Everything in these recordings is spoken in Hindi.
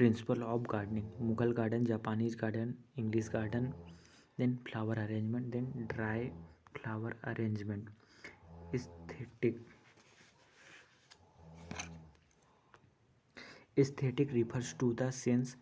Principal of gardening, Mughal garden, Japanese garden, English garden, then flower arrangement, then dry flower arrangement. Aesthetic refers to the sense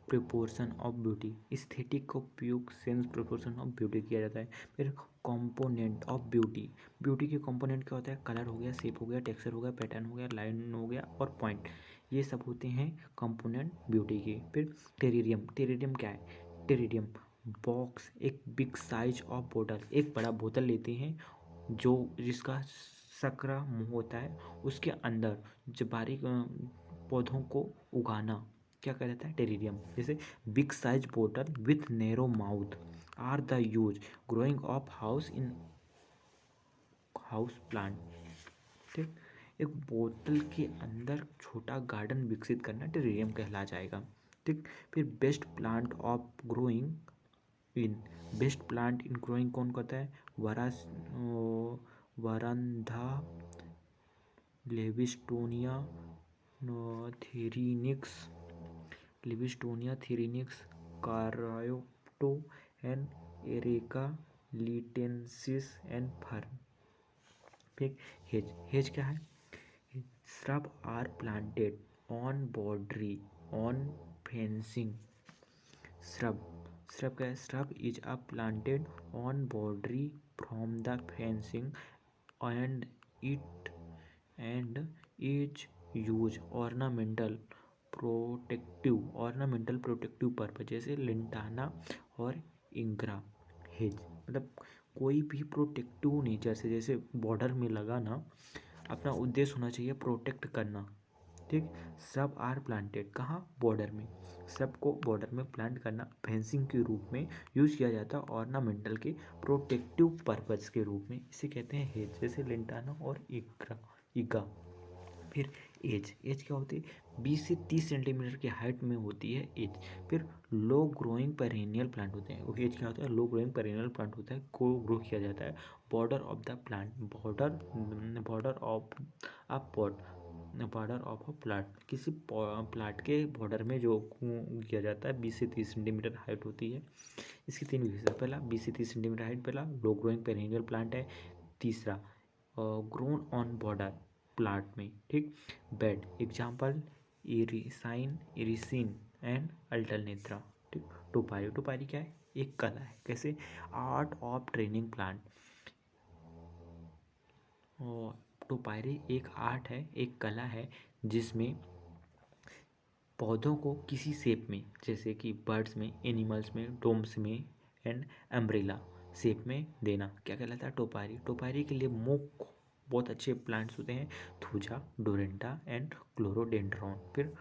proportion of beauty. Aesthetic का उपयोग सेंस प्रोपोर्शन ऑफ ब्यूटी किया जाता है. फिर कंपोनेंट ऑफ ब्यूटी. ब्यूटी के कंपोनेंट क्या होता है? कलर हो गया, शेप हो गया, टेक्सचर हो गया, पैटर्न हो गया, लाइन हो गया और पॉइंट. ये सब होते हैं कंपोनेंट ब्यूटी के. फिर टेरेरियम. टेरेरियम क्या है? टेरेरियम बॉक्स, एक बिग साइज ऑफ बोतल. एक बड़ा बोतल लेते हैं जो जिसका सकरा मुंह होता है, उसके अंदर जो बारीक पौधों को उगाना क्या कहलाता है? टेरेरियम. जैसे बिग साइज बोतल with narrow mouth are the use growing of house in house plant. ठीक, एक बोतल के अंदर छोटा गार्डन विकसित करना टेरेरियम कहला जाएगा. ठीक. फिर best plant of growing in. Best plant in growing कौन कहता है? वरांधा, लेविस्टोनिया थेरिनिक्स, caryota and areca lutescens and fern. फिर हेज. हेज क्या है? Shrub are planted on boundary on fencing. Shrub. Shrub क्या है? Shrub is a planted on boundary from the fencing and is use ornamental protective purpose. जैसे लिंटाना और इंग्रा. हेज मतलब कोई भी प्रोटेक्टिव नेचर से, जैसे बॉर्डर में लगाना, अपना उद्देश्य होना चाहिए प्रोटेक्ट करना. ठीक. सब आर प्लांटेड कहाँ? बॉर्डर में. सब को बॉर्डर में प्लांट करना फेंसिंग के रूप में यूज किया जाता है, ऑर्नामेंटल के प्रोटेक्टिव पर्पज के रूप में. इसे कहते हैं हेज. जैसे लिंटाना और इगा. फिर एज. एज क्या होती है? 20 से 30 सेंटीमीटर की हाइट में होती है एज. फिर लो ग्रोइंग पेरेनियल प्लांट होते हैं. एज क्या होता है? लो ग्रोइंग पेरेनियल प्लांट होता है, को ग्रो किया जाता है. Border of the plant. Border of a plant. किसी प्लांट के बॉर्डर में जो किया जाता है 20 से 30 सेंटीमीटर हाइट होती है. इसकी 3 विशेषता. पहला 20 से 30 सेंटीमीटर हाइट, पहला लो ग्रोइंग पेरेनियल प्लांट है. तीसरा ग्रोन ऑन बॉर्डर प्लांट में. ठीक. Bed. Example iresine and alternanthera. ठीक. टोपारी. टोपारी क्या है? एक कला है. कैसे? Art of training plant. Topiary एक आर्ट है, एक कला है जिसमें पौधों को किसी शेप में, जैसे कि बर्ड्स में, एनिमल्स में, डोम्स में एंड अम्ब्रेला शेप में देना क्या कहलाता है? टोपारी. टोपारी के लिए बहुत अच्छे प्लांट्स होते हैं, थूजा, डोरेंटा एंड क्लोरोडेंड्रॉन. फिर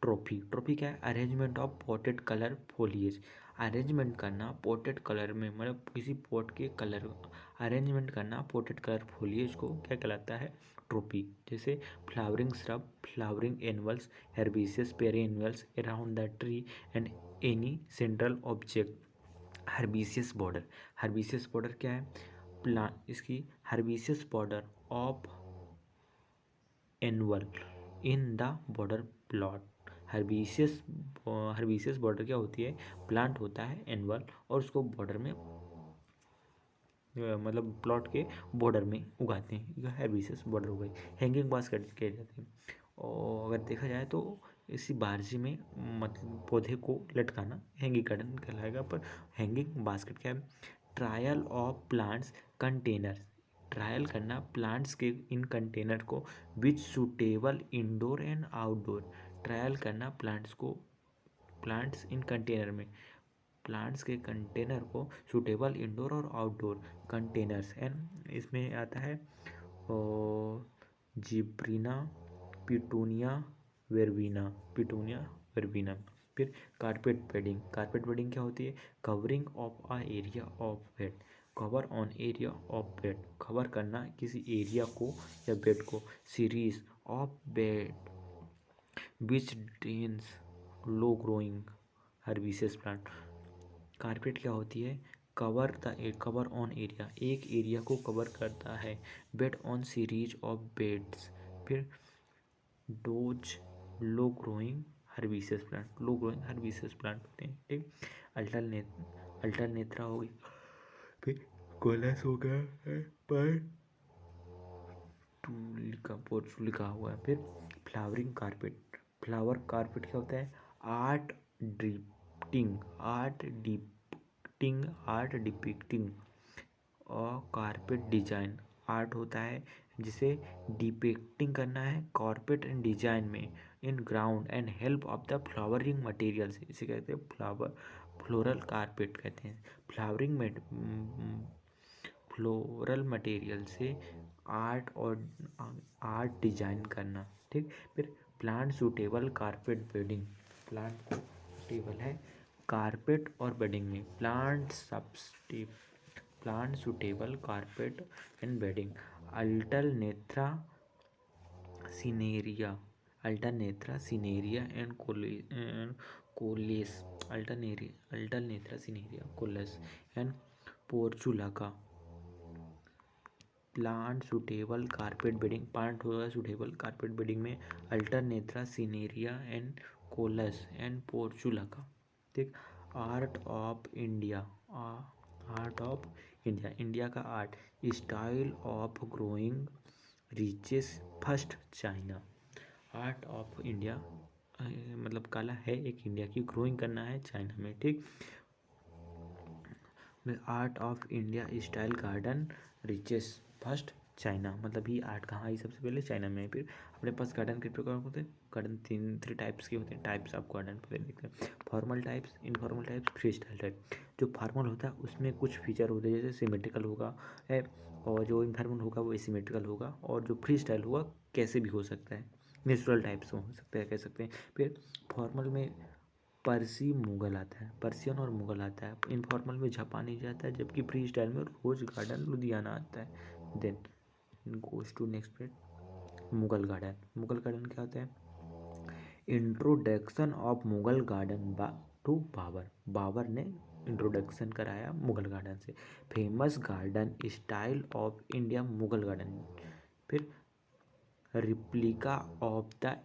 ट्रॉफी. ट्रॉफी क्या है? Arrangement of potted colour foliage. Arrangement करना पॉटेड कलर में, मतलब किसी पॉट के कलर अरेंजमेंट करना पॉटेड कलर फोलिएज को क्या कहलाता है? ट्रॉफी. जैसे flowering shrub, flowering animals, herbaceous perennials around the tree and any central object. Herbaceous border. Herbaceous border क्या है? इसकी herbaceous border of annual in the border plot. Herbaceous border क्या होती है? प्लांट होता है एनुअल और उसको बॉर्डर में, मतलब प्लॉट के बॉर्डर में उगाते हैं. यह हर्बिशियस बॉर्डर हो गई. हैंगिंग बास्केट कहे जाते हैं. और अगर देखा जाए तो इसी बारजी में मतलब पौधे को लटकाना हैंगिंग गार्डन कहलाएगा. पर हैंगिंग बास्केट क्या है? Trial of plants container. Trial करना प्लांट्स के इन कंटेनर को which suitable indoor and outdoor. Trial करना प्लांट्स इन कंटेनर में, प्लांट्स के कंटेनर को सूटेबल इंडोर और आउटडोर कंटेनर्स. एंड इसमें आता है जिब्रीना, पिटूनिया वेरबीना. फिर कारपेट बेडिंग. कारपेट बेडिंग क्या होती है? Covering of a area of bed. Cover on area of bed. Cover करना किसी एरिया को या बेड को. Series of bed which dense low growing herbaceous plant. Carpet क्या होती है? कवर ऑन एरिया, एक एरिया को कवर करता है. Bed on series of beds. फिर those low growing herbaceous plant, low growing herbaceous plant होते हैं। ठीक, अल्टरनेथरा हो गई, फिर कोलस हो गया है, पर पोर्चू लिखा हुआ है। फिर फ्लावरिंग कारपेट, फ्लावर कारपेट क्या होता है? आर्ट डिपिक्टिंग, आर्ट डिपिक्टिंग और कारपेट डिजाइन, आर्ट होता है जिसे डिपिक्टिंग करना है कारपेट एंड डिजाइन में in ground and help of the flowering materials, इसे कहते हैं फ्लोरल कारपेट कहते हैं। फ्लोरल मटेरियल से आर्ट डिजाइन करना। ठीक, फिर plant suitable carpet bedding, plant को सूटेबल है कारपेट और बेडिंग में, plant suitable carpet and bedding. Alternanthera cineraria and coleus, alternanthera cineraria, coleus and portulaca, plant suitable carpet bedding, plant होगा सूटेबल कारपेट बेडिंग में alternanthera cineraria and coleus and portulaca. ठीक, आर्ट ऑफ इंडिया, इंडिया का art, style of growing reaches first China. Art of India मतलब कला है एक इंडिया की, ग्रोइंग करना है चाइना में। ठीक, art of India style garden reaches first China, मतलब ये आर्ट कहाँ आई? सबसे पहले चाइना में। फिर अपने पास गार्डन कितने प्रकार होते हैं? गार्डन थ्री टाइप्स के होते हैं, टाइप्स ऑफ गार्डन पहले देखते हैं। Formal types, informal types, free style type. जो फॉर्मल होता है उसमें कुछ फीचर होते हैं, जैसे सिमेट्रिकल होगा है, और जो इनफॉर्मल होगा वो एसिमेट्रिकल होगा, और जो फ्री स्टाइल होगा कैसे भी हो सकता है, नेचुरल टाइप्स हो सकता है, कह सकते हैं। फिर फॉर्मल में मुगल आता है, पर्सियन और मुगल आता है। इनफॉर्मल में जापानी जाता है, जबकि फ्री स्टाइल में रोज गार्डन लुधियाना आता है। Then goes to next page, Mughal garden. Mughal garden क्या होता है? Introduction of Mughal garden to Babur, Babur ने इंट्रोडक्शन कराया मुगल गार्डन से। Famous garden style of India Mughal garden. फिर replica of the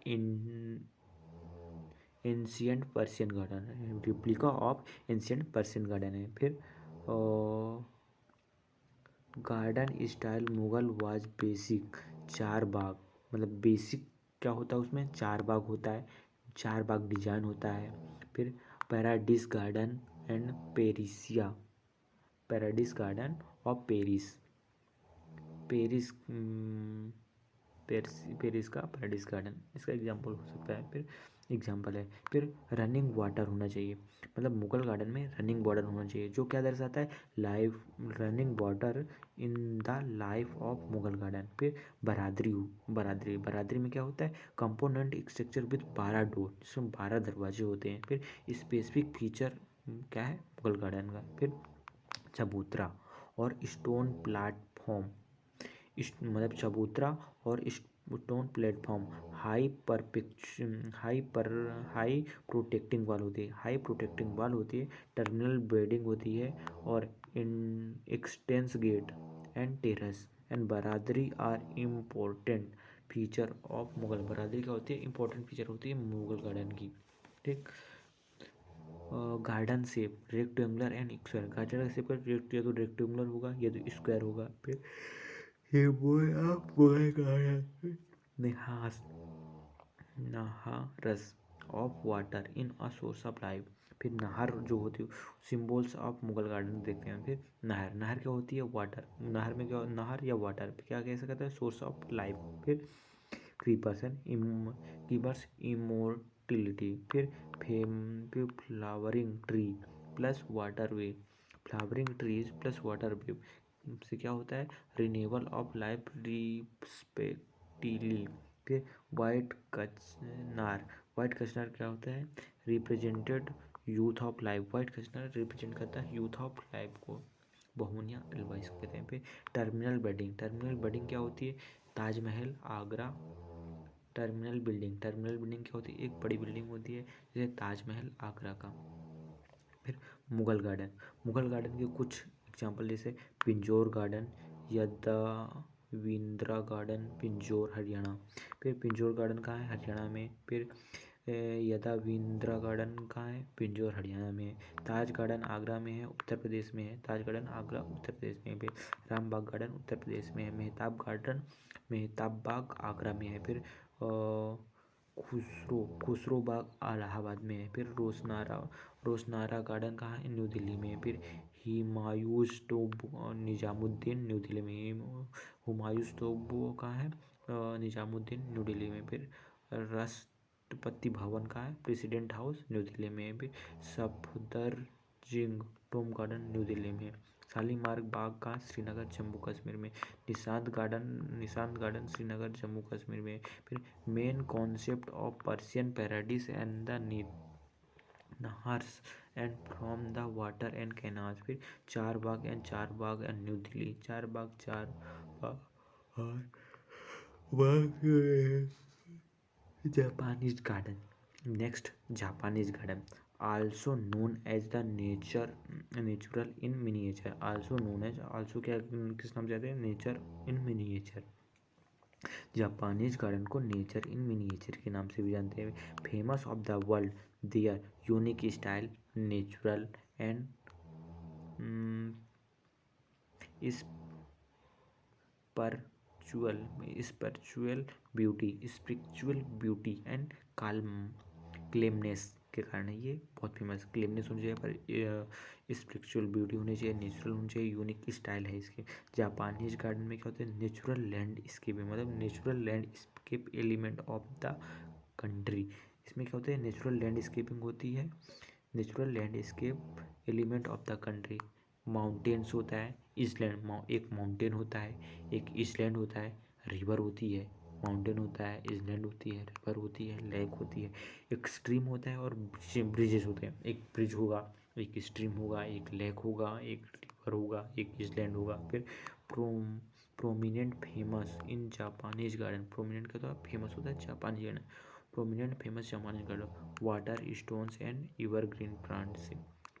ancient Persian garden है, replica of ancient Persian garden है। फिर garden style Mughal was basic, Char Bagh, मतलब बेसिक क्या होता है उसमें? चार बाग होता है, चार बाग डिजाइन होता है। फिर paradise garden and Persia, paradise garden of Paris, Paris Paris का पैराडिस गार्डन, इसका एग्जाम्पल हो सकता है। फिर एग्जाम्पल है। फिर रनिंग वाटर होना चाहिए, मतलब मुगल गार्डन में रनिंग वाटर होना चाहिए, जो क्या दर्शाता है? Life, running water in the life of Mughal garden. फिर बरादरी में क्या होता है? कंपोनेंट स्ट्रक्चर विद 12 डोर, जिसमें 12 दरवाजे होते हैं। फिर स्पेसिफिक फीचर क्या है मुगल गार्डन का? फिर चबूतरा और स्टोन प्लेटफॉर्म, मतलब चबूतरा और स्टोन प्लेटफॉर्म, हाई प्रोटेक्टिंग वाल होती है, टर्मिनल बेडिंग होती है, और extents gate and terrace and baradari are important feature of Mughal. Baradari क्या होती है? इंपॉर्टेंट फीचर होती है मुगल गार्डन की। ठीक, garden shape rectangular and square, garden shape का या तो रेक्टेंगुलर होगा या तो स्क्वायर होगा। फिर ये nahars of water in a source of life. फिर नहर जो होती है, सिम्बल्स ऑफ मुगल गार्डन देखते हैं। फिर नहर क्या होती है? वाटर। नहर में क्या, नहर या वाटर क्या कह सकते हैं? Source of life. फिर कीपर्स इमोर्टिलिटी। फिर flowering tree plus water way, flowering trees plus water way से क्या होता है? Renewal of life respectively. फिर वाइट कचनार क्या होता है? Represented youth of life, white कचनार रिप्रेजेंट करता है यूथ ऑफ लाइफ को, बहुनिया एलवाइस कहते हैं। फिर टर्मिनल बेडिंग क्या होती है? ताजमहल आगरा टर्मिनल बिल्डिंग क्या होती है? एक बड़ी बिल्डिंग होती है, जैसे ताजमहल आगरा का। फिर मुगल गार्डन के कुछ एग्जाम्पल, जैसे पिंजौर गार्डन, यदाविंद्रा गार्डन, पिंजौर हरियाणा। फिर पिंजौर गार्डन कहाँ है? हरियाणा में। फिर यदाविंद्रा गार्डन कहाँ है? पिंजौर हरियाणा में है। ताज गार्डन आगरा में है, उत्तर प्रदेश में है। ताज गार्डन आगरा उत्तर प्रदेश में है। फिर रामबाग गार्डन उत्तर प्रदेश में है। मेहताब गार्डन मेहताब बाग आगरा में है। फिर खुसरो बाग इलाहाबाद में है। फिर रोशनारा गार्डन कहाँ है? न्यू दिल्ली में है। फिर हुमायूंस टॉम्ब निजामुद्दीन न्यू दिल्ली में। हुमायूंस टॉम्ब कहाँ है? निजामुद्दीन न्यू दिल्ली में। फिर राष्ट्रपति भवन कहाँ है? प्रेसिडेंट हाउस न्यू दिल्ली में है। फिर Safdarjung tomb garden new Delhi में है। शालीमार बाग कहाँ? श्रीनगर जम्मू कश्मीर में। निशांत गार्डन श्रीनगर जम्मू कश्मीर में। फिर main concept of Persian paradise and the nahars and from the water and canals. फिर Char Bagh and new Delhi. Char Bagh Japanese garden. Next Japanese garden also known as the natural in miniature. Also क्या किस नाम से आते हैं? Nature in miniature. Japanese garden को नेचर इन मिनिएचर के नाम से भी जानते हैं। Famous of the world their unique style, natural and spiritual beauty and calmness के कारण है। ये बहुत फेमस। क्लेमनेस होनी चाहिए पर स्पिरिचुअल ब्यूटी होनी चाहिए, नेचुरल होनी चाहिए, यूनिक स्टाइल है इसके। जापानीज गार्डन में क्या होता है? नेचुरल लैंडस्केप, मतलब natural landscape element of the country. इसमें क्या होता है? नेचुरल लैंडस्केपिंग होती है, natural landscape element of the country. Mountains होता है, इसलैंड, एक माउंटेन होता है, एक इसलैंड होता है, रिवर होती है। माउंटेन होता है, इसलैंड होती है, रिवर होती है, लेक होती है, एक स्ट्रीम होता है और ब्रिजेस होते हैं। एक ब्रिज होगा, एक स्ट्रीम होगा, एक लेक होगा, एक रिवर होगा, एक इसलैंड होगा। फिर prominent famous in Japanese garden. Prominent का तो फेमस होता है Japanese garden. Prominent famous Japanese garden water stones and evergreen plant से।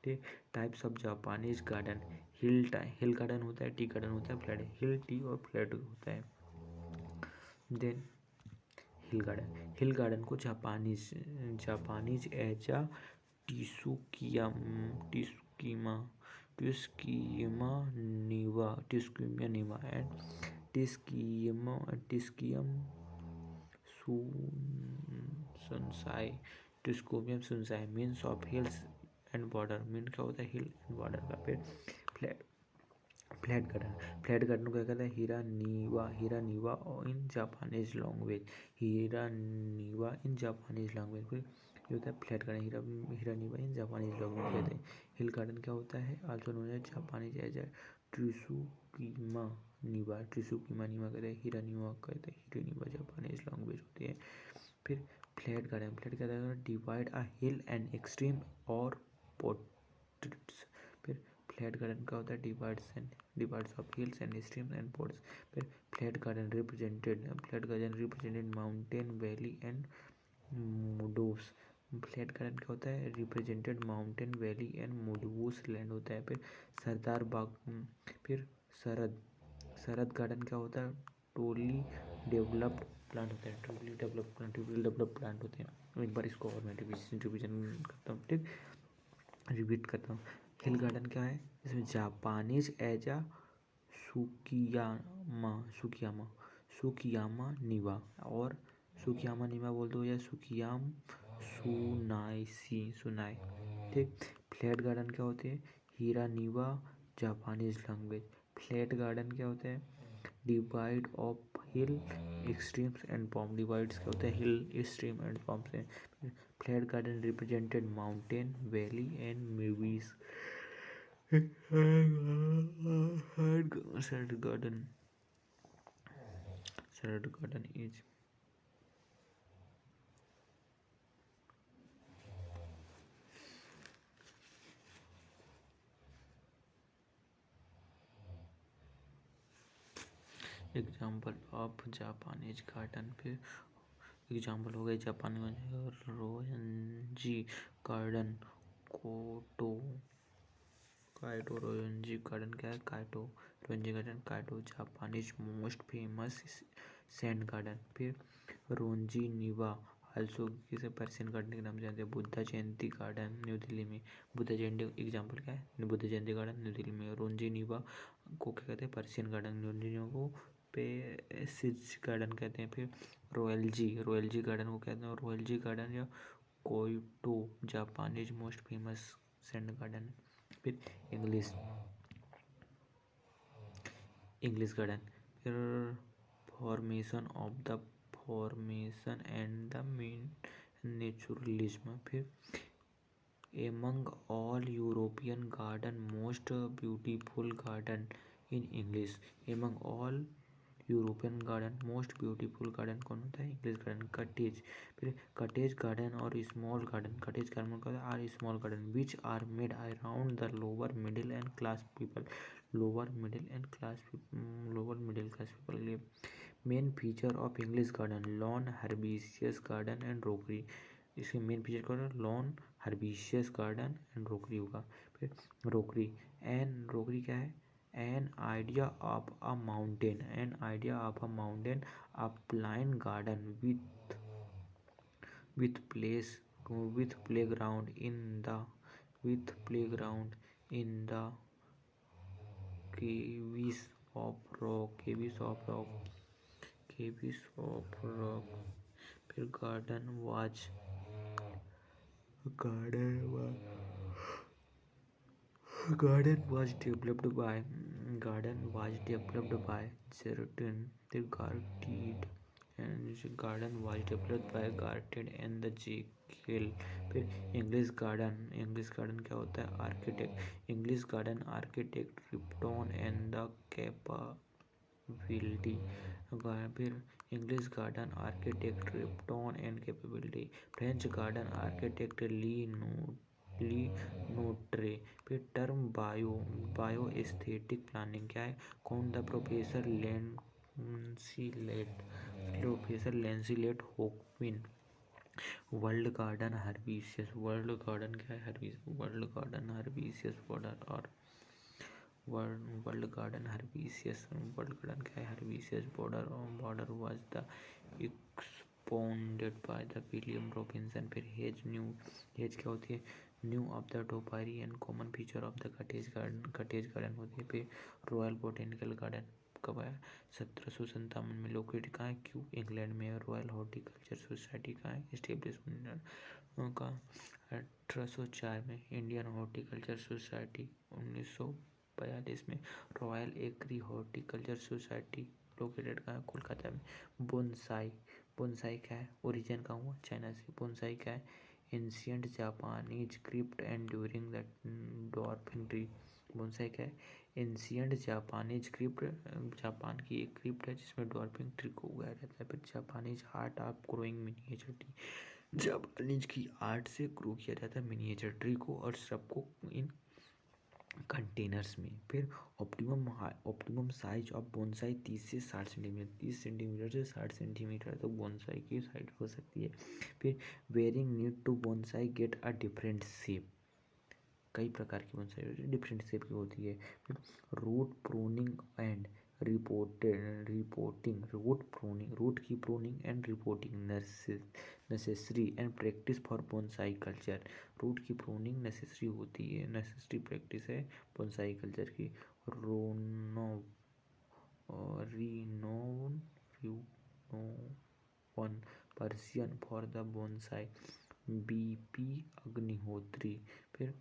ठीक। Types of Japanese garden hill garden होता है, टी गार्डन होता है, फ्लैट हिल टी और फ्लैट होता है। देन हिल गार्डन को जापानीज एज अ टिस्किमा निवा एंड टिस्कियम सुनसाई means of hills and border. Mean क्या होता है? हिल एंड बॉर्डर का। फिर फ्लैट गार्डन को क्या कहते हैं? हीरानीवा इन जापानीज लैंग्वेज। फिर ये होता है फ्लैट गार्डन, हीरानीवा इन जापानीज लैंग्वेज कहते हैं। हिल गार्डन क्या होता है? Also known as Japanese as ट्रिसुकिमा निवा कहते हैं। हीरानीवा कहते हैं, हीरानीवा जापानीज लैंग्वेज होती है। फिर फ्लैट गार्डन क्या कहता है? Divide a hill and extreme और पोर्ट्स। फिर फ्लैट गार्डन का होता है divides of hills and streams and ports. फिर flat garden represented mountain valley and meadows. Flat garden क्या होता है? Represented mountain valley and meadows land होता है। फिर सरदार बाग। फिर शरद गार्डन क्या होता है? टोली डेवलप्ड प्लांट होते हैं, डेवलप्ड प्लांट होते हैं। एक बार इसको और मैं रिविजन करता हूँ। ठीक, रिपीट करता हूँ। हिल गार्डन क्या है? इसमें जापानीज एज अ सुकियामा निवा और सुकियामा निवा बोल दो या सुनाई। ठीक। फ्लैट गार्डन क्या होते हैं? हीरानीवा जापानीज लैंग्वेज। फ्लैट गार्डन क्या होते हैं? Divide of hill extremes and palm. Divides क्या होते हैं? हिल स्ट्रीम एंड पॉम से। Flat garden represented mountain valley and movies. Sand garden is example of Japanese garden. फिर एग्जाम्पल हो गए जापानी Ryoanji garden, Kyoto Ryoanji garden क्या है? Ryoanji garden Kyoto Japanese most famous sand garden. फिर रोंजी निवा आल्सो किसे पर्शियन गार्डन के नाम से जानते हैं। बुद्धा जयंती गार्डन न्यू दिल्ली में, बुद्धा जयंती एग्जाम्पल क्या है, बुद्ध जयंती गार्डन न्यू दिल्ली में। रोंजीनिवा को क्या कहते हैं, पर्शियन गार्डन, रोंजीनिवा को पेसिज गार्डन कहते हैं। फिर रॉयल जी गार्डन को कहते हैं, रॉयल जी गार्डन या Kyoto Japanese most famous sand garden. फिर इंग्लिश गार्डन। फिर formation and the main naturalism. फिर among all European garden most beautiful garden in English. Among all European garden most beautiful garden कौन होता है, इंग्लिश गार्डन। कटेज। फिर कटेज गार्डन और स्मॉल गार्डन, कटेज गार्डन का are small garden which are made around the lower middle and class people, lower middle class people लिए। Main feature of English garden lawn, herbaceous garden and rockery. इसके मेन फीचर क्या होगा, lawn, herbaceous garden and rockery होगा। फिर रोकरी क्या है, an idea of a mountain, a plain garden with place with playground in the caves of rock, फिर garden was developed by certain the Garted and the Jekyll। फिर इंग्लिश गार्डन क्या होता है, architect, English garden architect Repton and the capability. फिर English garden architect Repton and capability. French garden architect Le Notre. फिर टर्म बायो एस्थेटिक प्लानिंग क्या है, कौन the professor Lancelot Hogben. World garden herbaceous, world garden क्या है, वर्ल्ड गार्डन हर्बिशियस बॉर्डर और वर्ल्ड गार्डन क्या है, herbaceous border was the expounded by the William Robinson. फिर हेज क्या होती है, new of the topiary and common feature of the cottage garden होती है। फिर रॉयल बोटेनिकल गार्डन कब आया, 1757 में। लोकेटेड कहाँ है, क्यों, इंग्लैंड में। रॉयल हॉर्टिकल्चर सोसाइटी कहाँ है, एस्टेब्लिशमेंट का 1804 में। इंडियन हॉर्टिकल्चर सोसाइटी 1942 में। Royal agri horticulture society located कहाँ है, कोलकाता में। बोनसाई क्या है, ओरिजिन कहाँ हुआ, चाइना से। बोनसाई क्या है, ancient Japanese craft and during the dwarfing tree. Bonsai क्या है, एंशियंट जापानीज क्रिप्ट, जापान की एक क्रिप्ट है जिसमें डॉल्फिन ट्री को उगाया जाता है। फिर Japanese art of growing miniature tree, Japanese की आर्ट से ग्रो किया जाता है मिनिएचर ट्री को और श्रब को इन कंटेनर्स में। फिर ऑप्टिमम साइज ऑफ बोनसाई 30 से 60 सेंटीमीटर, 30 सेंटीमीटर से 60 सेंटीमीटर तक बोनसाई की साइज हो सकती है। फिर wearing need to bonsai get a different shape, कई प्रकार की बोनसाई डिफरेंट शेप की होती है। फिर root pruning and repotting, root की pruning and repotting necessary and practice for bonsai culture. Root की प्रूनिंग नेसेसरी होती है, नेसेसरी प्रैक्टिस है बोनसाई कल्चर की। Renowned person for the bonsai, BP Agnihotri. फिर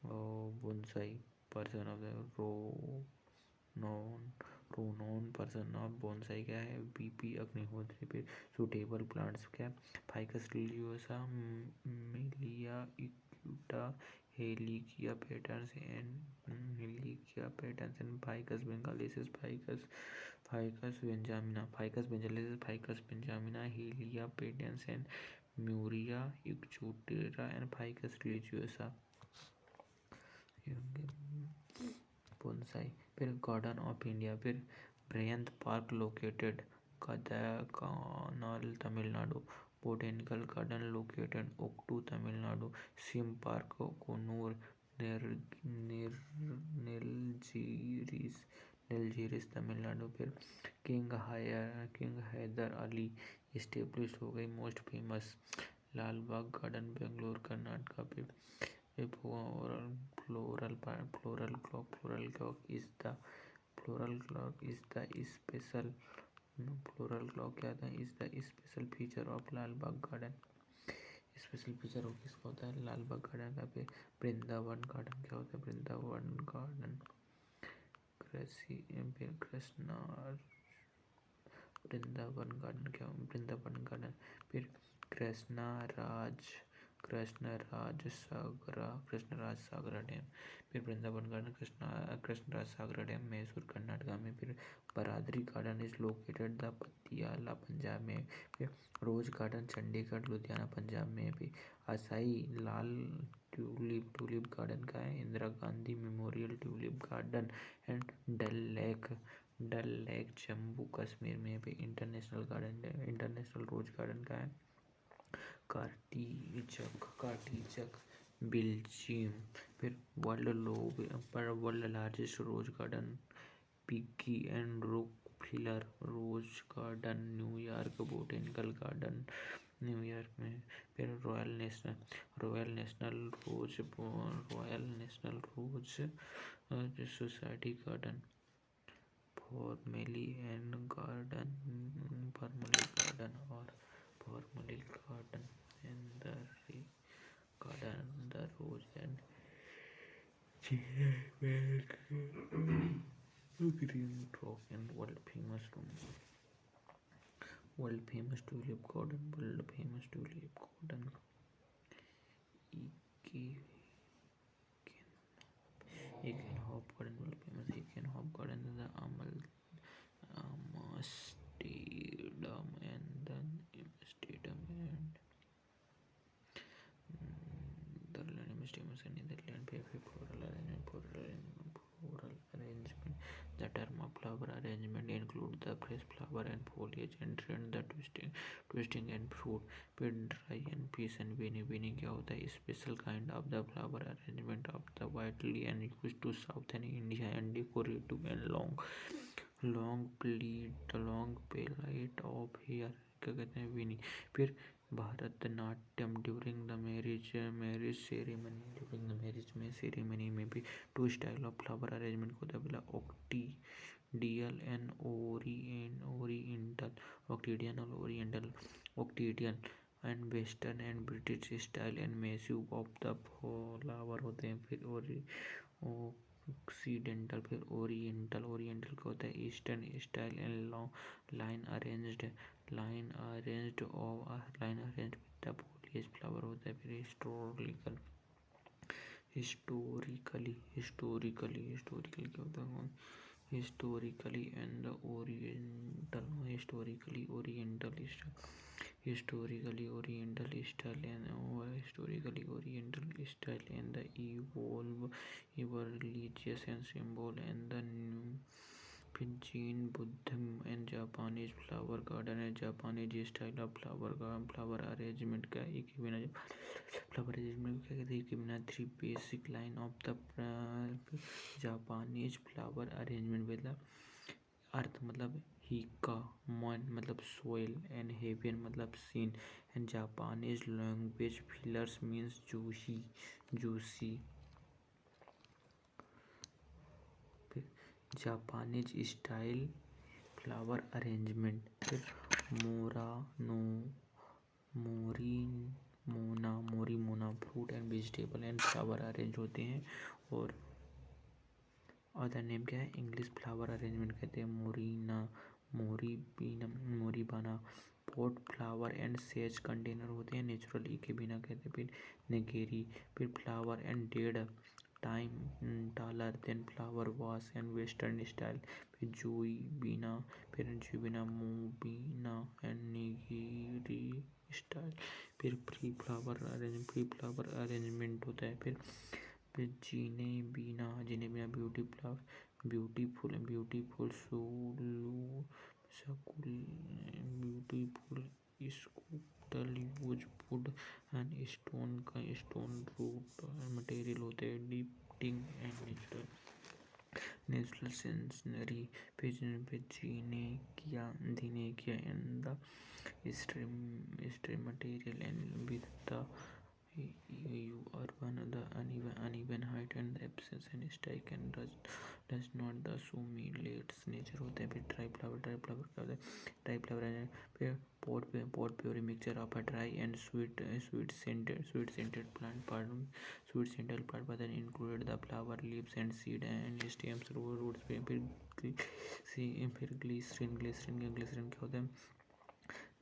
bonsai person of the renowned person of bonsai क्या है, बीपी अग्निहोत्री। फिर सूटेबल प्लांट्स क्या, फाइकस लिलियोसा, मिलिया इक्यूटा, हेलिकिया patterns and ficus benghalensis, ficus benjamina, हेलिया patterns and म्यूरिया इक्चूटेरा and ficus religiosa. Bonsai. फिर गार्डन ऑफ इंडिया, फिर ब्रयंत पार्क लोकेटेड कनाल Tamil Nadu. Botanical garden located Ooty Tamil Nadu. Sim's park Coonoor Nilgiris Tamil Nadu. फिर किंग हैदर अली इस्टेब्लिश हो गई। Most famous Lal Bagh garden Bangalore Karnataka पे फ्लोरल क्लॉक क्या था is the special feature of Lal Bagh garden. Special feature हो किसका होता है लाल बाग गार्डन का। पे वृंदावन गार्डन क्या होता है वृंदावन गार्डन कृष्णा वृंदावन गार्डन क्या वृंदावन गार्डन। फिर कृष्णराज सागरा डैम। फिर वृंदावन गार्डन कृष्णराज सागरा डैम मैसूर कर्नाटका में। फिर Baradari garden is located the Patiala Punjab में। फिर रोज गार्डन चंडीगढ़ लुधियाना पंजाब में। फिर असाई लाल ट्यूलिप गार्डन का है Indira Gandhi memorial tulip garden and Dal lake Jammu Kashmir में। भी इंटरनेशनल रोज गार्डन का है कार्टिचक बेल्जियम। फिर world largest rose garden Peggy and Rockefeller rose garden New York botanical garden New York में। फिर royal national rose society garden formally garden और formally garden and the rose and green rock and world famous tulip garden Ekenhof Garden world famous Ekenhof Garden is the Amsterdam and Netherlands is famous in Netherlands floral arrangement. The term of flower arrangement includes the fresh flower and foliage and trend the twisting and fruit. Pin dry and peace and beanie क्या होता है special kind of the flower arrangement of the widely and used to southern India and decorative and long plait of hair क्या कहते हैं beanie. फिर Bharatanatyam during the marriage ceremony में भी two style of flower arrangement को बोला occidental and oriental and western and British style and massive of the flower होते हैं। फिर ऑक्सीडेंटल फिर ओरिएंटल का होता है eastern style and line arranged with the foliage flower होता है। फिर हिस्टोरिकली क्या होता है historically and oriental style and the evolve religious and symbol and the new. फिर Jain Buddhism and Japanese flower garden है Japanese style of flower arrangement का एक फ्लावर अरेंजमेंट क्या कहते हैं कि बिना three basic line of the Japanese flower arrangement मतलब अर्थ मतलब हिका मन मतलब सोइल एंड हेवन मतलब scene and Japanese language fillers means juicy. Japanese style flower arrangement. फिर मोना fruit and vegetable and flower arrange होते हैं। और अदर नेम क्या है इंग्लिश फ्लावर अरेंजमेंट कहते हैं मोरीबाना pot flower and sage container होते हैं नेचुरल के बिना कहते हैं। फिर नेगेरी फिर flower and dead time taller than flower vase and western style. फिर जुबीना मूबीना एंड निगेरी स्टाइल। फिर प्री फ्लावर अरेंजमेंट होता है। फिर जीने बिना beautiful scuttle use wood and stone root material होते हैं depicting and natural natural sensory Pachynychia and the stream material, and with the urban the uneven height and the absence and strike and does not the summulates nature होता है। फिर ट्राई फ्लावर का होता है। ट्राई फ्लावर है फिर pot pure mixture of a dry and sweet scented plant part sweet scented plant but then included the flower leaves and seed and stems roots फिर ग्लिसरीन क्या होता है।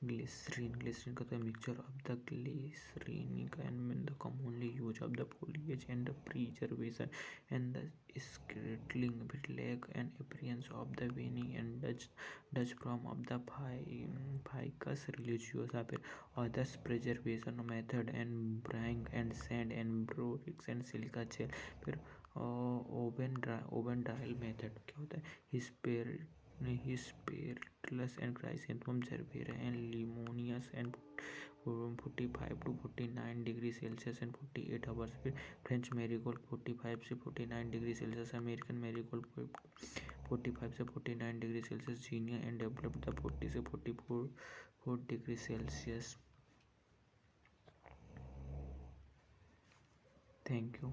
Glycerin का तो mixture of the glycerinic and the commonly used of the foliage and the preservation and the scattling with lack and appearance of the veiny and Dutch form of the Ficus religiosa फिर others preservation method and brine and sand and borax and silica gel फिर oven drying method क्या होता है। Hisperiolus and Chrysanthemum Cerbera and Limonius and 45 to 49 degrees Celsius and 48 hours फिर फ्रेंच मैरीगोल्ड 45 से 49 डिग्री सेल्सियस अमेरिकन मैरीगोल्ड 45 से 49 degree Celsius zinnia and developed the 40 से 44 डिग्री सेल्सियस। Thank you.